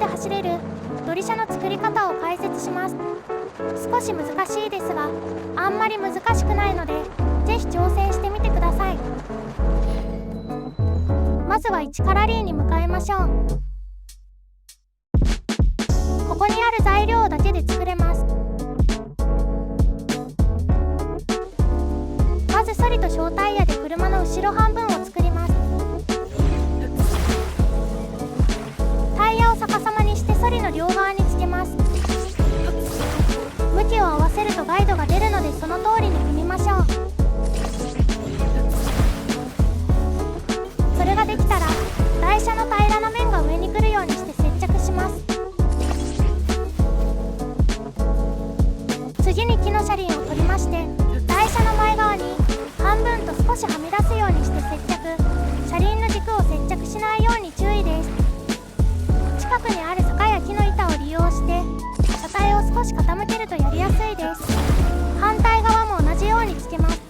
で走れるドリ車の作り方を解説します。少し難しいですが、あんまり難しくないのでぜひ挑戦してみてください。まずは1カラリーに向かいましょう。ここにある材料だけで作れます。まずソリと小タイヤで車の後ろ半分を作ります。タイヤを逆さまにしてソリの両側につけます。向きを合わせるとガイドが出るのでその通りに踏みましょう。それができたら台車の平らな面が上に来るようにして接着します。次に木の車輪を取りまして、台車の前側に半分と少しはみ出すようにして接着。車輪の軸を接着しないように注意です。近くにある坂や木の板を利用して車体を少し傾けるとやりやすいです。反対側も同じようにつけます。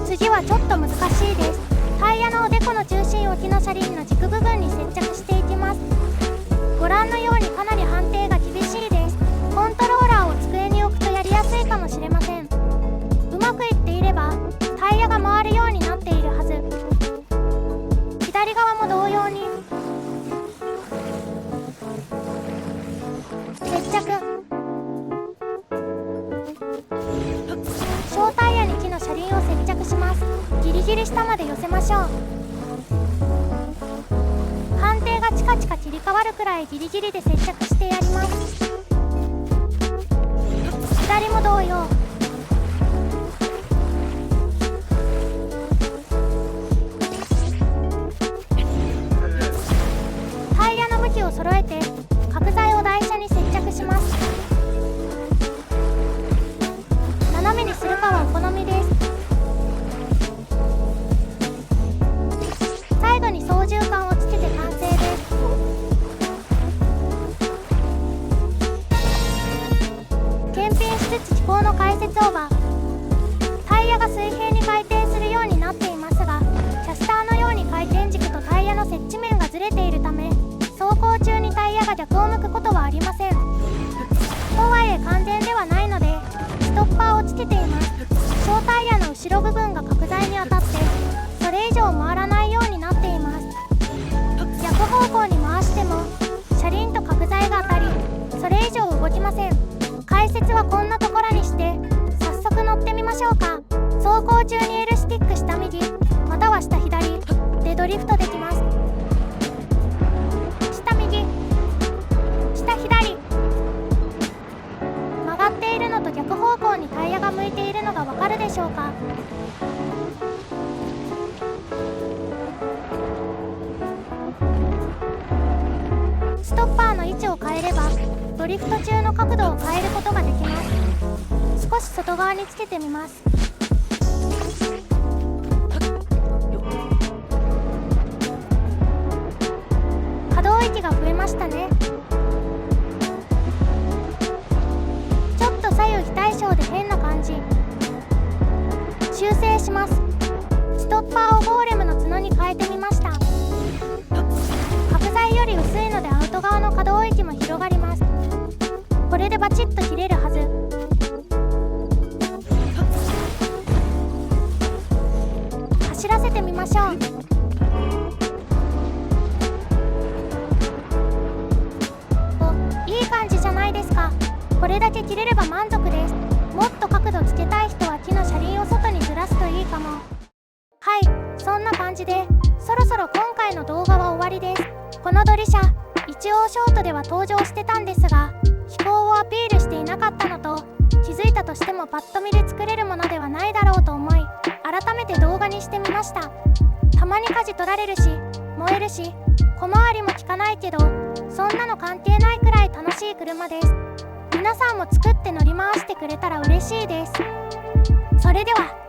次はちょっと難しいです。タイヤのおでこの中心を木の車輪の軸部分に接着していきます。ご覧のようにかなり判定が厳しいです。コントローラーを机に置くとやりやすいかもしれません。うまくいっていればタイヤが回るようになっているはず。左側も同様に接着。小タイヤに木の車輪を接着します。ギリギリ下まで寄せましょう。判定がチカチカ切り替わるくらいギリギリで接着してやります。左も同様。タイヤの向きを揃えて角材を台車に接着します。斜めにするかはお好みです。最後に操縦桿をつけて完成です。検品しつつ機構の解説オーバー。タイヤが水平に回転するようになっていますが、キャスターのように回転軸とタイヤの接地面がずれているため、走行中にタイヤが逆を向くことはありません。とはいえ完全ではないのでストッパーをつけています。小タイヤの後ろ部分が角材に当たってそれ以上回らないようになっています。逆方向に回しても車輪と角材が当たりそれ以上動きません。解説はこんなところにして早速乗ってみましょうか。走行中に L スティック下右または下左でドリフトできます。下右下左。曲がっているのと逆方向にタイヤが向いているのがわかるでしょうか。ストッパーの位置を変えればドリフト中の角度を変えることができます。少し外側につけてみます。可動域が増えましたね。ちょっと左右非対称で変な感じ。修正します。ストッパーをゴーレムの角に変えてみました。角材より薄いのでアウト側の可動域も広がります。これでバチッと切れるはず。走らせてみましょう。お、いい感じじゃないですか。これだけ切れれば満足です。もっと角度つけたい人は木の車輪を外にずらすといいかも。はい、そんな感じでそろそろ今回の動画は終わりです。このドリ車一応ショートでは登場してたんですが飛行をアピールしていなかったのと、気づいたとしてもパッと見で作れるものではないだろうと思い改めて動画にしてみました。たまに舵取られるし燃えるし小回りも効かないけどそんなの関係ないくらい楽しい車です。皆さんも作って乗り回してくれたら嬉しいです。それでは。